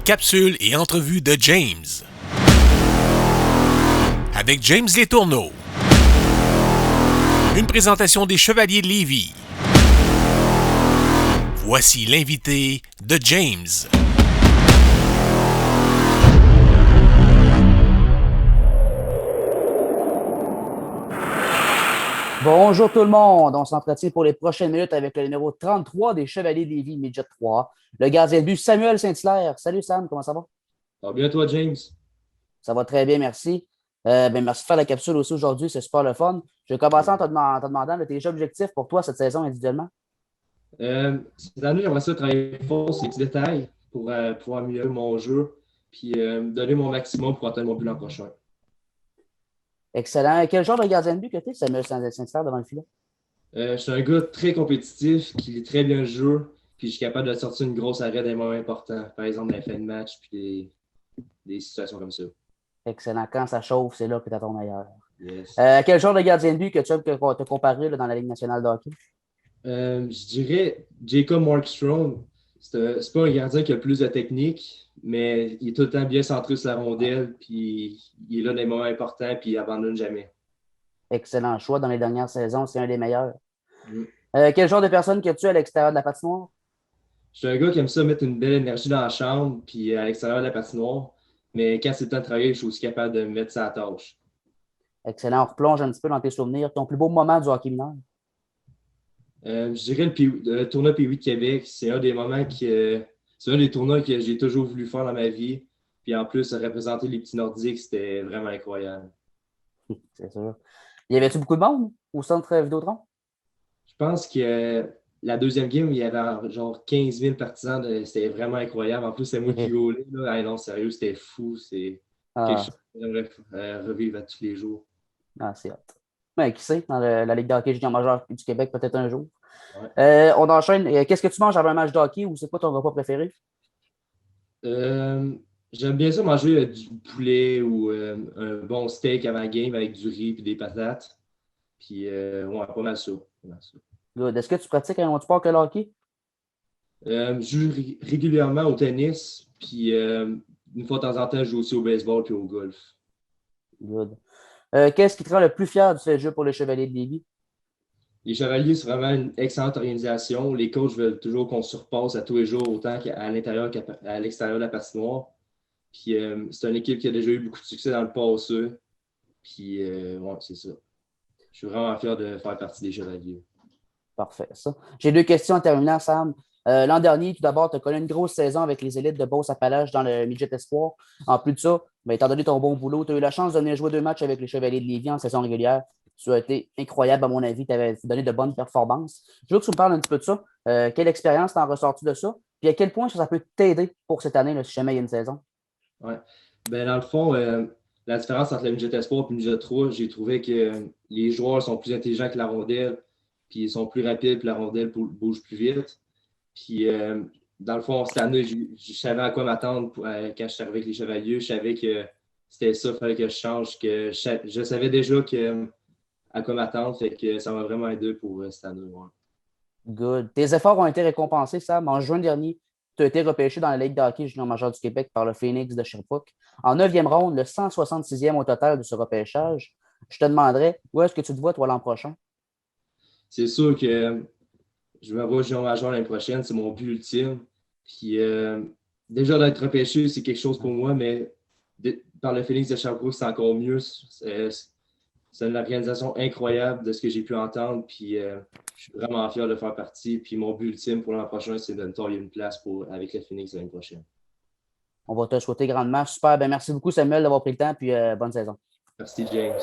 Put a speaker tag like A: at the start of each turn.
A: capsules et entrevues de James. Avec James Letourneau. Une présentation des Chevaliers de Lévis. Voici l'invité de James.
B: Bonjour tout le monde, on s'entretient pour les prochaines minutes avec le numéro 33 des Chevaliers de Lévis, Midget 3, le gardien de but Samuel Saint-Hilaire. Salut Sam, comment ça va?
C: Ça va bien toi, James?
B: Ça va très bien, merci. Merci de faire la capsule aussi aujourd'hui, c'est super le fun. Je vais commencer en te demandant tes objectifs pour toi cette saison individuellement.
C: Cette année, j'aimerais ça travailler fort sur les petits détails pour pouvoir améliorer mon jeu puis donner mon maximum pour atteindre mon but l'an prochain.
B: Excellent. Quel genre de gardien de but que tu es, Samuel Saint-Hilaire, devant le filet?
C: Je suis un gars très compétitif qui lit très bien le jeu puis je suis capable de sortir une grosse arrêt dans les moments importants, par exemple dans les fins de match puis des situations comme ça.
B: Excellent. Quand ça chauffe, c'est là que tu as ton meilleur.
C: Yes.
B: Quel genre de gardien de but que tu aimes te comparer là, dans la Ligue nationale de hockey?
C: Je dirais Jacob Markstrom. C'est pas un gardien qui a le plus de technique, mais il est tout le temps bien centré sur la rondelle, puis il est là dans les moments importants, puis il abandonne jamais.
B: Excellent choix dans les dernières saisons, c'est un des meilleurs.
C: Mm.
B: Quel genre de personne que tu es à l'extérieur de la patinoire?
C: Je suis un gars qui aime ça mettre une belle énergie dans la chambre, puis à l'extérieur de la patinoire, mais quand c'est le temps de travailler, je suis aussi capable de mettre ça à la tâche.
B: Excellent. On replonge un petit peu dans tes souvenirs. Ton plus beau moment du hockey mineur?
C: Je dirais le tournoi Pee-Wee de Québec, c'est un des moments c'est un des tournois que j'ai toujours voulu faire dans ma vie. Puis en plus, représenter les petits Nordiques, c'était vraiment incroyable.
B: C'est sûr. Y avait-tu beaucoup de monde au centre Vidéotron?
C: Je pense que la deuxième game, il y avait genre 15 000 partisans. C'était vraiment incroyable. En plus, c'est moi qui roulais. Ah non, sérieux, c'était fou. C'est quelque chose que j'aimerais revivre à tous les jours.
B: C'est hot. Ben, qui sait, dans la Ligue de hockey junior majeur du Québec, peut-être un jour.
C: Ouais.
B: On enchaîne. Qu'est-ce que tu manges avant un match de hockey ou c'est quoi ton repas préféré?
C: J'aime bien ça manger du poulet ou un bon steak avant la game avec du riz et des patates. Puis, ouais, pas mal ça.
B: Good. Est-ce que tu pratiques un autre sport que le hockey?
C: Je joue régulièrement au tennis. Puis, une fois de temps en temps, je joue aussi au baseball et au golf.
B: Good. Qu'est-ce qui te rend le plus fier du fait de jeu pour les Chevaliers de Lévis?
C: Les Chevaliers, c'est vraiment une excellente organisation. Les coachs veulent toujours qu'on se repasse à tous les jours, autant qu'à l'intérieur qu'à l'extérieur de la patinoire. Puis c'est une équipe qui a déjà eu beaucoup de succès dans le passé. Puis ouais, c'est ça. Je suis vraiment fier de faire partie des Chevaliers.
B: Parfait, ça. J'ai deux questions en terminant, Sam. L'an dernier, tout d'abord, tu as connu une grosse saison avec les élites de Beauce-Appalaches dans le Midget Espoir. En plus de ça, étant donné ton bon boulot, tu as eu la chance de venir jouer 2 matchs avec les Chevaliers de Lévis en saison régulière. Tu as été incroyable, à mon avis. Tu avais donné de bonnes performances. Je veux que tu me parles un petit peu de ça. Quelle expérience t'en ressorti de ça? Puis à quel point ça peut t'aider pour cette année, là, si jamais il y a une saison?
C: Ouais. Ben, dans le fond, la différence entre le Midget Espoir et le Midget 3, j'ai trouvé que les joueurs sont plus intelligents que la rondelle, puis ils sont plus rapides, puis la rondelle bouge plus vite. Puis, dans le fond, cette année, je savais à quoi m'attendre quand je suis arrivé avec les Chevaliers. Je savais que c'était ça, il fallait que je change. Je savais déjà à quoi m'attendre, fait que ça m'a vraiment aidé pour cette année. Ouais.
B: Good. Tes efforts ont été récompensés, Sam. En juin dernier, tu as été repêché dans la Ligue de hockey junior majeur du Québec par le Phoenix de Sherbrooke. En 9e ronde, le 166e au total de ce repêchage. Je te demanderais, où est-ce que tu te vois, toi, l'an prochain?
C: C'est sûr que je vais avoir junior majeur l'année prochaine, c'est mon but ultime. Puis, déjà d'être repêché, c'est quelque chose pour moi, mais par le Phoenix de Sherbrooke, c'est encore mieux. C'est une organisation incroyable de ce que j'ai pu entendre. Puis, je suis vraiment fier de faire partie. Puis, mon but ultime pour l'an prochain, c'est de me tailler une place avec le Phoenix l'année prochaine.
B: On va te souhaiter grandement. Super. Ben, merci beaucoup, Samuel, d'avoir pris le temps. Puis bonne saison.
C: Merci, James.